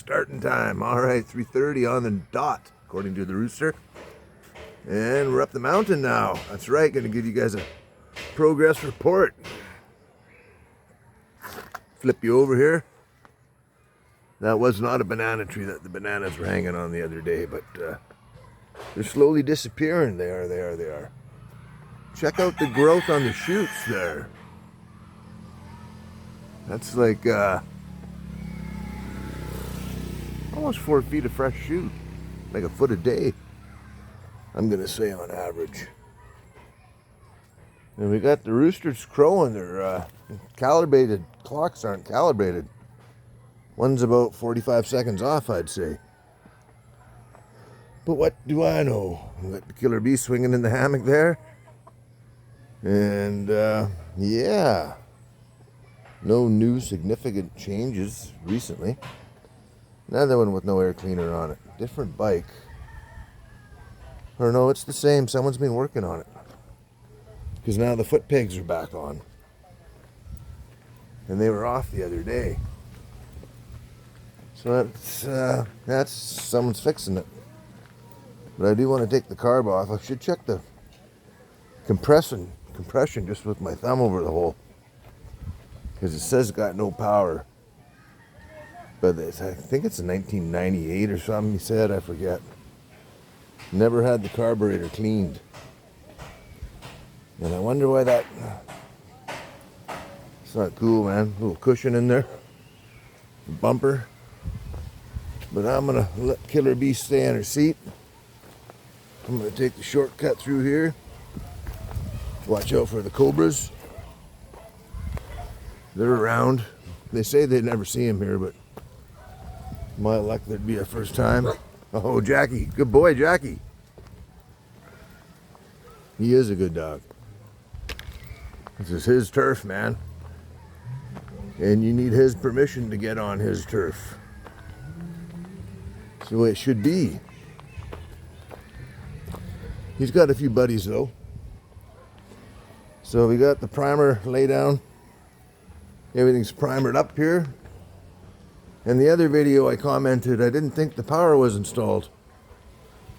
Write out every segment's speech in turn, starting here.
starting time. All right, 3:30 on the dot, according to the rooster. And we're up the mountain now. That's right, gonna give you guys a progress report. Flip you over here. That was not a banana tree that the bananas were hanging on the other day, but they're slowly disappearing. They are. Check out the growth on the shoots there. That's like almost 4 feet of fresh shoot. Like a foot a day, I'm gonna say on average. And we got the roosters crowing. Their calibrated clocks aren't calibrated. One's about 45 seconds off, I'd say. But what do I know? We got the killer bee swinging in the hammock there. And yeah, no new significant changes recently. Another one with no air cleaner on it. Different bike. Or no, it's the same. Someone's been working on it. Because now the foot pegs are back on. And they were off the other day. So that's someone's fixing it. But I do want to take the carb off. I should check the compression just with my thumb over the hole. Because it says it's got no power. But I think it's a 1998 or something he said, I forget. Never had the carburetor cleaned. And I wonder why that... It's not cool, man. A little cushion in there. Bumper. But I'm going to let Killer Bee stay on her seat. I'm going to take the shortcut through here. Watch out for the cobras. They're around. They say they'd never see him here, but my luck, there'd be a first time. Oh, Jackie. Good boy, Jackie. He is a good dog. This is his turf, man. And you need his permission to get on his turf. That's the way it should be. He's got a few buddies, though. So we got the primer lay down. Everything's primered up here. In the other video I commented I didn't think the power was installed.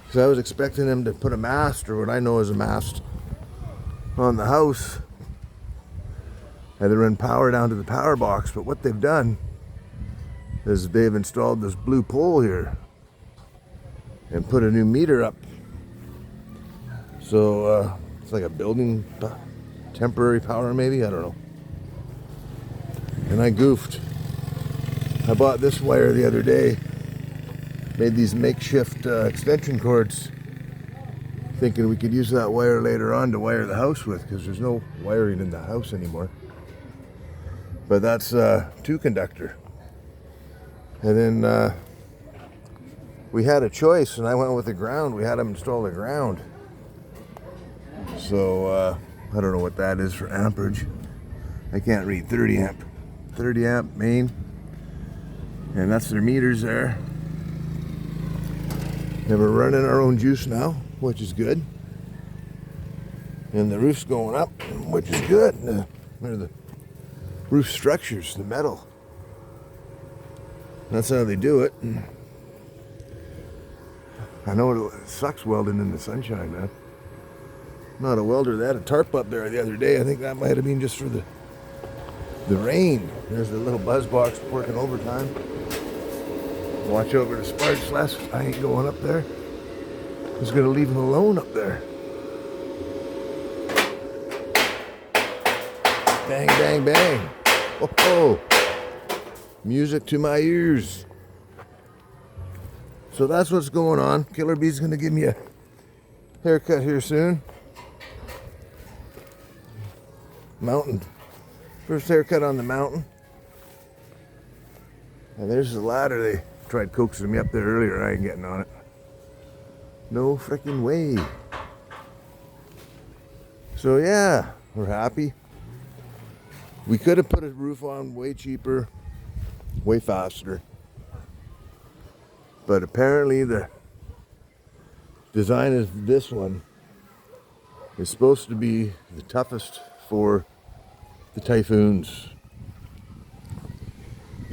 Because I was expecting them to put a mast, or what I know as a mast, on the house. And then run power down to the power box. But what they've done is they've installed this blue pole here. And put a new meter up. So it's like a building temporary power maybe, I don't know. And I goofed. I bought this wire the other day. Made these makeshift extension cords. Thinking we could use that wire later on to wire the house with, because there's no wiring in the house anymore. But that's 2-conductor. And then we had a choice, and I went with the ground. We had them install the ground. So I don't know what that is for amperage. I can't read 30 amp. 30 amp main. And that's their meters there. And we're running our own juice now, which is good. And the roof's going up, which is good. They're the roof structures, the metal. That's how they do it. I know it sucks welding in the sunshine, man. Not a welder. They had a tarp up there the other day. I think that might have been just for the rain. There's the little buzz box working overtime. Watch over the sparks, Les. I ain't going up there. Just gonna leave him alone up there. Bang, bang, bang. Oh, oh. Music to my ears. So that's what's going on. Killer Bee's gonna give me a haircut here soon. Mountain. First haircut on the mountain. And there's the ladder. They tried coaxing me up there earlier. I ain't getting on it. No freaking way. So yeah, we're happy. We could have put a roof on way cheaper, way faster. But apparently the design of this one is supposed to be the toughest for the typhoons.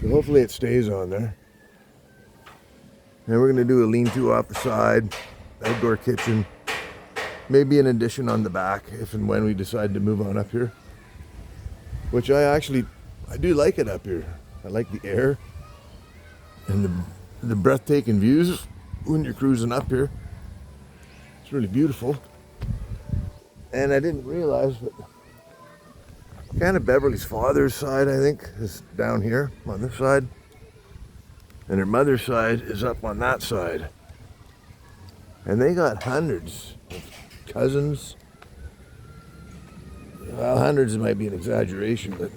So hopefully it stays on there. And we're gonna do a lean-to off the side, outdoor kitchen, maybe an addition on the back if and when we decide to move on up here. Which I do like it up here. I like the air and the breathtaking views when you're cruising up here. It's really beautiful. And I didn't realize, but kind of Beverly's father's side, I think, is down here on this side. And her mother's side is up on that side. And they got hundreds of cousins. Well, hundreds might be an exaggeration, but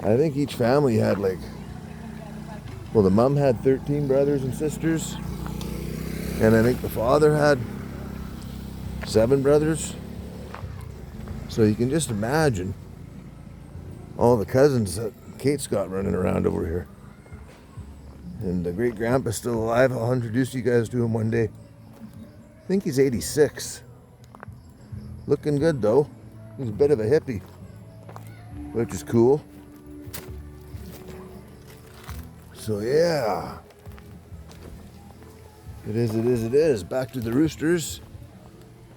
I think each family had the mom had 13 brothers and sisters. And I think the father had 7 brothers. So you can just imagine all the cousins that Kate's got running around over here. And the great grandpa's still alive. I'll introduce you guys to him one day. I think he's 86. Looking good though. He's a bit of a hippie, which is cool. So yeah. It is. Back to the roosters.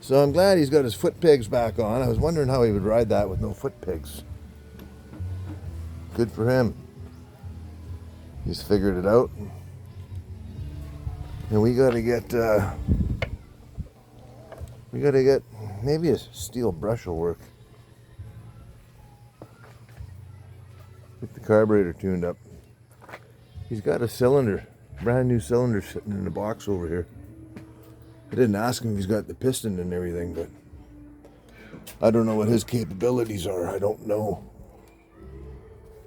So I'm glad he's got his foot pegs back on. I was wondering how he would ride that with no foot pegs. Good for him. He's figured it out. And we gotta get maybe a steel brush will work. Get the carburetor tuned up. He's got a cylinder, brand new cylinder sitting in the box over here. I didn't ask him if he's got the piston and everything, but I don't know what his capabilities are. I don't know.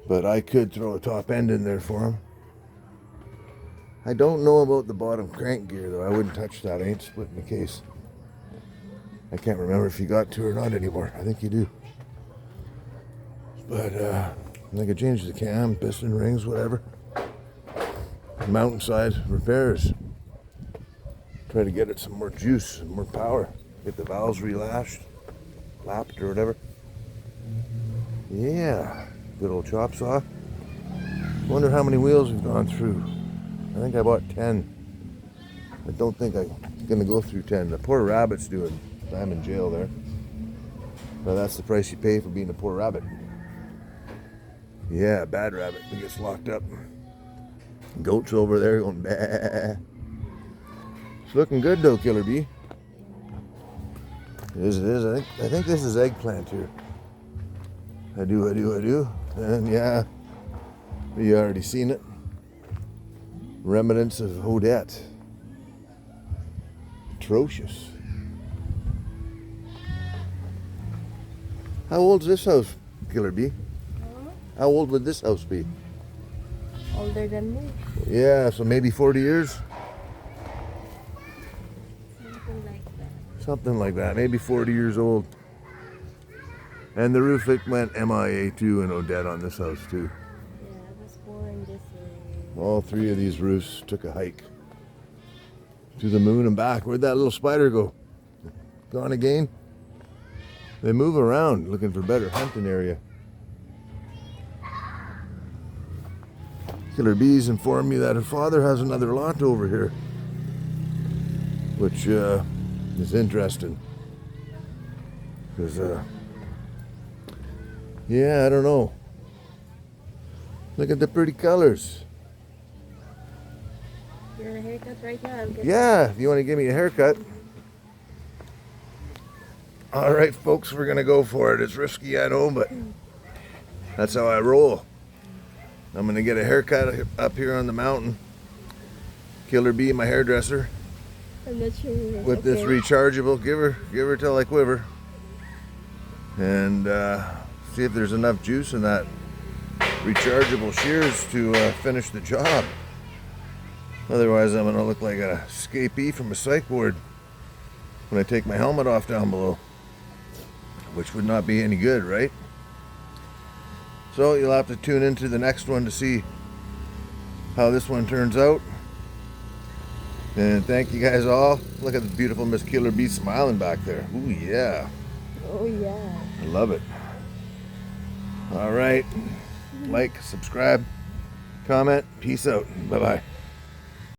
But I could throw a top end in there for him. I don't know about the bottom crank gear though. I wouldn't touch that. I ain't splitting the case. I can't remember if you got to or not anymore. I think you do. But I could change the cam, piston rings, whatever. Mountainside repairs. Try to get it some more juice, some more power. Get the valves relashed, lapped or whatever. Yeah, good old chop saw. Wonder how many wheels we've gone through. I think I bought 10. I don't think I'm gonna go through 10. The poor rabbit's doing time in jail there. But that's the price you pay for being a poor rabbit. Yeah, bad rabbit that gets locked up. Goats over there going bah. It's looking good though, Killer Bee. It is. I think this is eggplant here. I do. And yeah, you already seen it. Remnants of Odette. Atrocious. How old's this house, Killer Bee? How old would this house be? Older than me. Yeah, so maybe 40 years? Something like that. Something like that, maybe 40 years old. And the roof, it went MIA too in Odette on this house too. Yeah, I was born this way. All 3 of these roofs took a hike to the moon and back. Where'd that little spider go? Gone again? They move around looking for better hunting area. Killer Bees informed me that her father has another lot over here, which is interesting. Because, yeah, I don't know. Look at the pretty colors. You want a haircut right now? Yeah, if you want to give me a haircut. All right, folks, we're going to go for it. It's risky, I know, but that's how I roll. I'm going to get a haircut up here on the mountain. Killer Bee, my hairdresser. I'm not sure. With this rechargeable, give her till I quiver. And see if there's enough juice in that rechargeable shears to finish the job. Otherwise, I'm going to look like an escapee from a psych ward when I take my helmet off down below. Which would not be any good, right? So you'll have to tune into the next one to see how this one turns out. And thank you guys all. Look at the beautiful Miss Killer Bee smiling back there. Ooh, yeah. Oh, yeah. I love it. All right. Like, subscribe, comment. Peace out. Bye-bye.